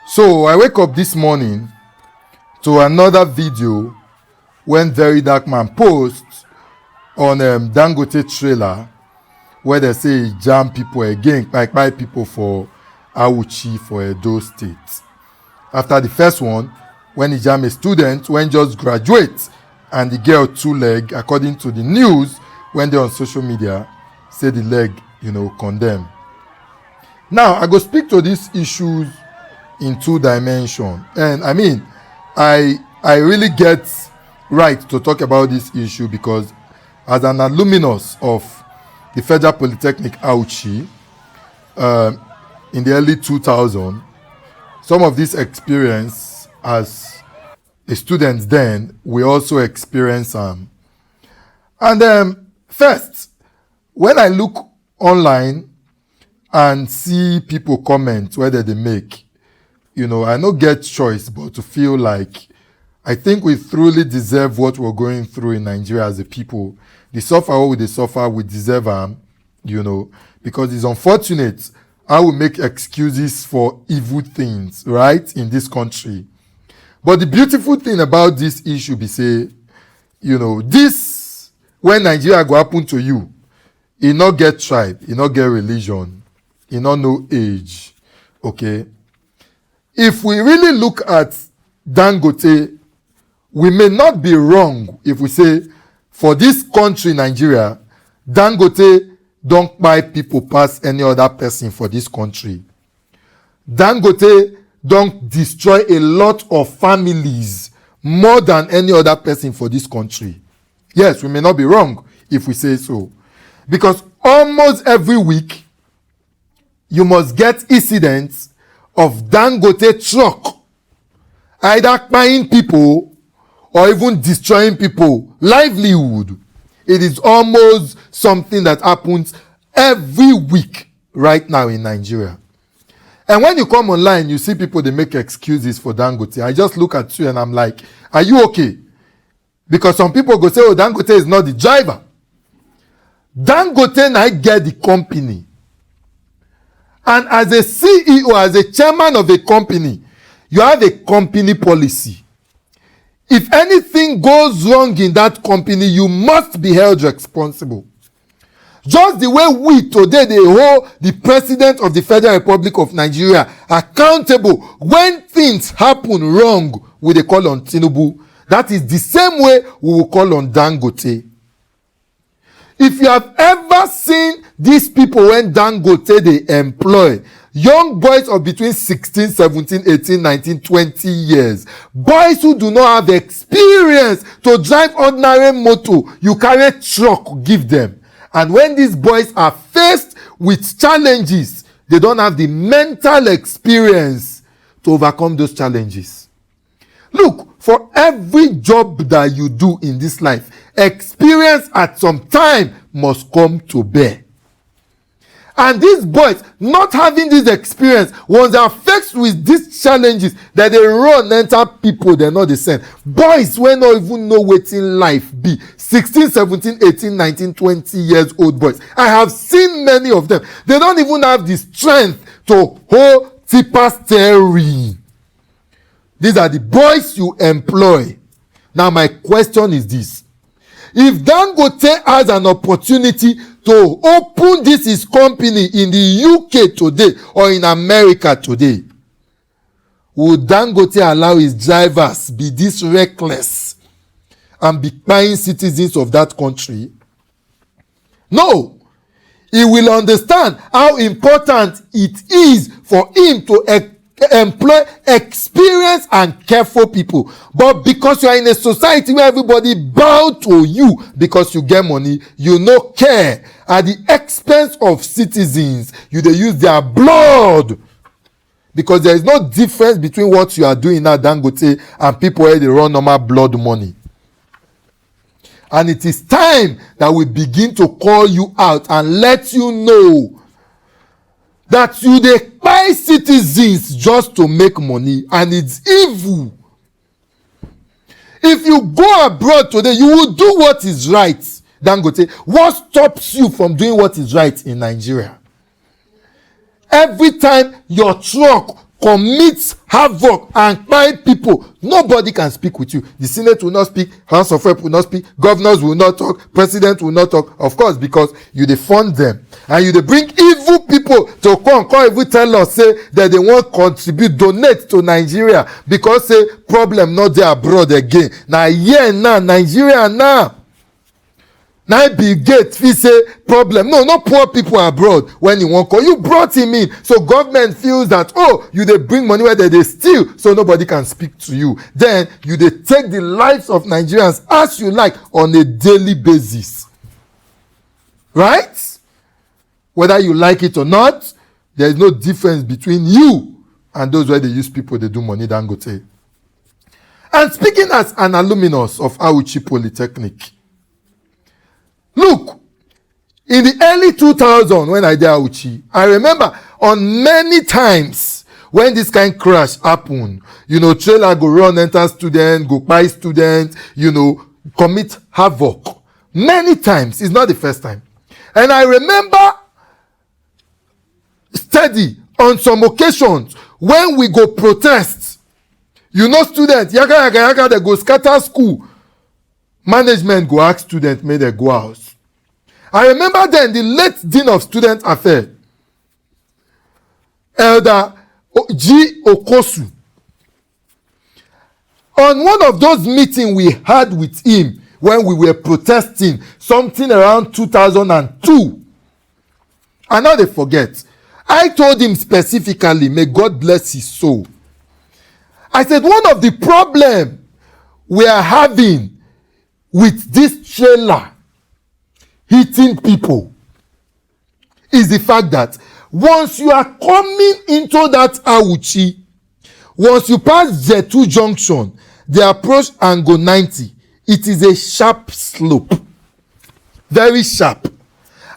So I wake up this morning to another video when Very Dark Man posts on Dangote trailer where they say he jam people again, buy people for Auchi for Edo State. After the first one, when he jam a student when just graduate and the girl two leg, according to the news, when they on social media, say the leg, condemn. Now, I go speak to these issues in two dimensions. And I mean, I really get right to talk about this issue because as an alumnus of the Federal Polytechnic Auchi in the early 2000s, some of this experience as a student then, we also experience and first, when I look online and see people comment whether they make, I no get choice but to feel like I think we truly deserve what we're going through in Nigeria as a people. The suffer what we suffer, we deserve them, because it's unfortunate how we make excuses for evil things, right, in this country. But the beautiful thing about this issue be say, this, when Nigeria go happen to you, it not get tribe, it not get religion, it not no age, okay? If we really look at Dangote, we may not be wrong if we say, for this country, Nigeria, Dangote don't buy people past any other person for this country. Dangote don't destroy a lot of families more than any other person for this country. Yes, we may not be wrong if we say so. Because almost every week, you must get incidents of Dangote truck either buying people or even destroying people livelihood. It is almost something that happens every week right now in Nigeria. And when you come online, you see people, they make excuses for Dangote. I just look at you and I'm like, are you okay? Because some people go say, oh, Dangote is not the driver. Dangote now get the company. And as a CEO, as a chairman of a company, you have a company policy. If anything goes wrong in that company, you must be held responsible. Just the way we today, they hold the president of the Federal Republic of Nigeria accountable when things happen wrong, we they call on Tinubu. That is the same way we will call on Dangote. If you have ever seen these people when Dangote they employ, young boys of between 16, 17, 18, 19, 20 years, boys who do not have experience to drive ordinary motor, you carry truck, give them. And when these boys are faced with challenges, they don't have the mental experience to overcome those challenges. Look, for every job that you do in this life, experience at some time must come to bear. And these boys, not having this experience, once they are faced with these challenges, that they run enter people, they're not the same. Boys will not even know what in life be. 16, 17, 18, 19, 20 years old boys. I have seen many of them. They don't even have the strength to hold tipper steering. These are the boys you employ. Now my question is this. If Dangote has an opportunity to open this his company in the UK today or in America today, would Dangote allow his drivers be this reckless and be buying citizens of that country? No. He will understand how important it is for him to employ experienced and careful people. But because you are in a society where everybody bow to you because you get money, you no care. At the expense of citizens, they use their blood. Because there is no difference between what you are doing now, Dangote, and people where they run normal blood money. And it is time that we begin to call you out and let you know that you dey buy citizens just to make money, and it's evil. If you go abroad today, you will do what is right, Dangote. What stops you from doing what is right in Nigeria? Every time your truck commit havoc and kpai people, nobody can speak with you. The Senate will not speak, House of Rep will not speak, governors will not talk, president will not talk, of course, because you dey fund them and you dey bring evil people to come even tell us say that they wan contribute, donate to Nigeria because say problem not dey abroad again. Na here now, Nigeria now. Now Bill Gates fit say problem. No, not poor people abroad when you want call. You brought him in. So government feels that, oh, you dey bring money where they steal, so nobody can speak to you. Then you dey take the lives of Nigerians as you like on a daily basis. Right? Whether you like it or not, there is no difference between you and those where they use people, they do money, Dangote. And speaking as an alumnus of Auchi Polytechnic, look, in the early 2000s when I did Auchi, I remember on many times when this kind of crash happened, trailer go run, enter student, go buy student, commit havoc. Many times. It's not the first time. And I remember steady on some occasions when we go protest, students, yaga, they go scatter school. Management go ask students, may they go out. I remember then the late Dean of Student Affairs, Elder G. Okosu. On one of those meetings we had with him when we were protesting, something around 2002. I now they forget. I told him specifically, may God bless his soul. I said, one of the problems we are having with this trailer hitting people is the fact that once you are coming into that Auchi, once you pass J2 junction, the approach angle 90, it is a sharp slope, very sharp.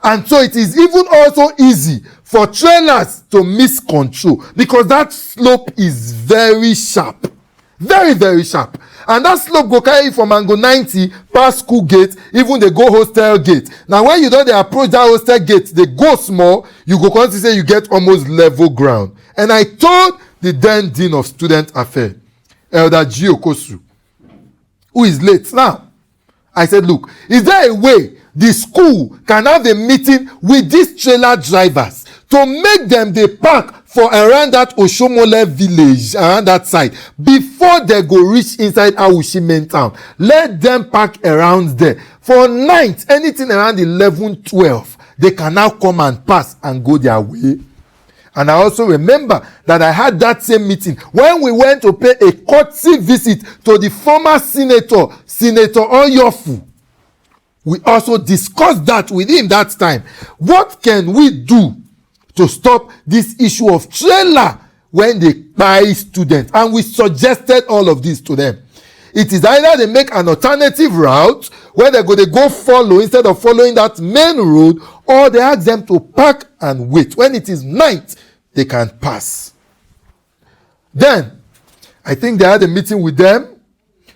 And so it is even also easy for trailers to miss control because that slope is very sharp, very, very sharp. And that slope go carry from angle 90 past school gate, even they go hostel gate. Now when you don't approach that hostel gate, they go small, you go come to say you get almost level ground. And I told the then Dean of Student Affairs, Elder G. Okosu, who is late now, I said, look, is there a way the school can have a meeting with these trailer drivers to make them they park for around that Oshomole village, around that side, before they go reach inside Auchi main town? Let them park around there. For night, anything around 11, 12, they can now come and pass and go their way. And I also remember that I had that same meeting when we went to pay a courtesy visit to the former Senator Oyofu. We also discussed that with him that time. What can we do to stop this issue of trailer when they buy students? And we suggested all of this to them. It is either they make an alternative route where they go follow instead of following that main road, or they ask them to park and wait. When it is night, they can pass. Then, I think they had a meeting with them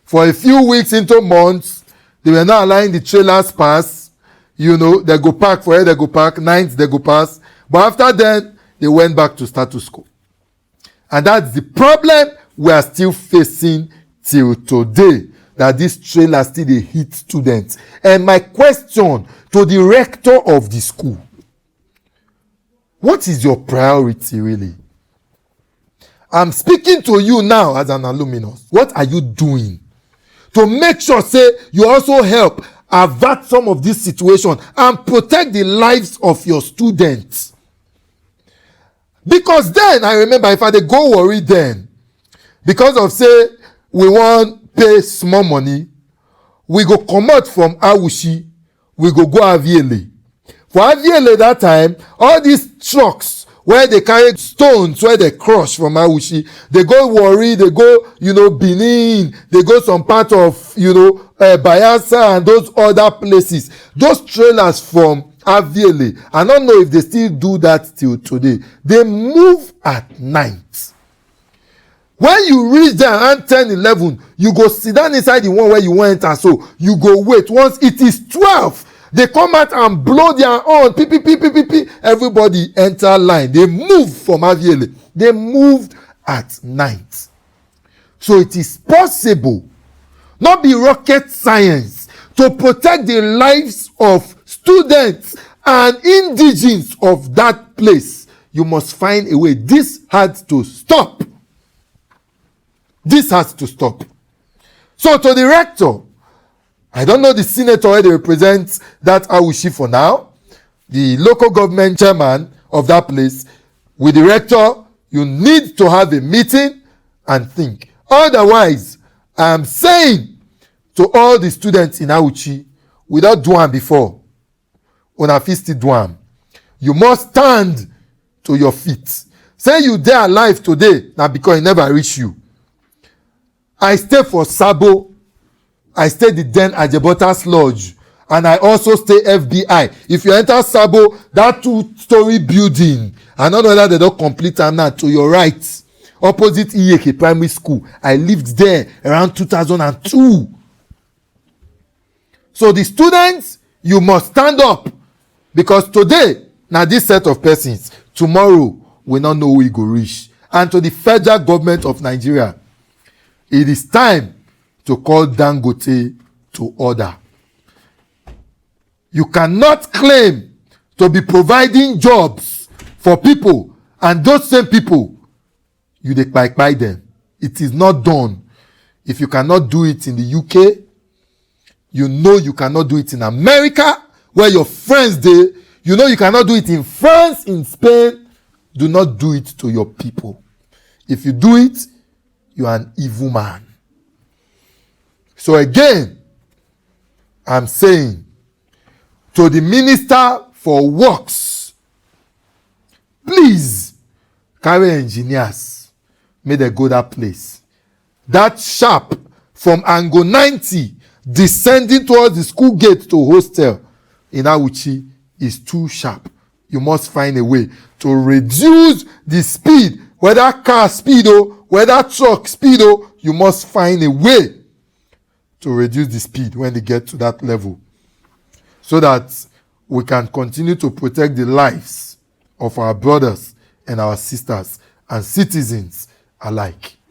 for a few weeks into months. They were not allowing the trailers pass. They go park for where they go park. Nights, they go pass. But after then, they went back to status quo. And that's the problem we are still facing till today, that this trailer still dey hit students. And my question to the rector of the school, what is your priority really? I'm speaking to you now as an alumnus. What are you doing to make sure, say, you also help avert some of this situation and protect the lives of your students? Because then, I remember, if I dey go worry then, because of, say, we want pay small money, we go comot from Auchi, we go Aviele. For Aviele that time, all these trucks where they carry stones, where they crush from Auchi, they go Warri, they go, Benin, they go some part of, Bayelsa and those other places. Those trailers from Aviele, I don't know if they still do that till today. They move at night. When you reach there around 10, 11, you go sit down inside the one where you want to enter. So you go wait. Once it is 12, they come out and blow their horn. Everybody enter line. They move from Aviele. They moved at night. So it is possible, not be rocket science, to protect the lives of students and indigenes of that place. You must find a way. This has to stop. This has to stop. So to the rector, I don't know the senator where they represent that Awushi for now, the local government chairman of that place, with the rector, you need to have a meeting and think. Otherwise, I am saying to all the students in Auchi, without doing before, una fit still do am. You must stand to your feet. Say you dey alive today, na because e never reach you. I stay for Sabo. I stay the Den Ajebotas Lodge. And I also stay FBI. If you enter Sabo, that 2-story building, I don't know whether they don't complete am now, to your right, opposite Iyeke Primary School. I lived there around 2002. So the students, you must stand up. Because today, now this set of persons, tomorrow, we not know who we go reach. And to the federal government of Nigeria, it is time to call Dangote to order. You cannot claim to be providing jobs for people, and those same people, you dey buy them. It is not done. If you cannot do it in the UK, you know you cannot do it in America, where your friends dey. You know you cannot do it in France, in Spain. Do not do it to your people. If you do it, you are an evil man. So again, I'm saying to the Minister for Works, please carry engineers, may they go that place. That sharp from angle 90 descending towards the school gate to hostel in Auchi is too sharp. You must find a way to reduce the speed, whether car speed or whether truck speed, or you must find a way to reduce the speed when they get to that level, so that we can continue to protect the lives of our brothers and our sisters and citizens alike.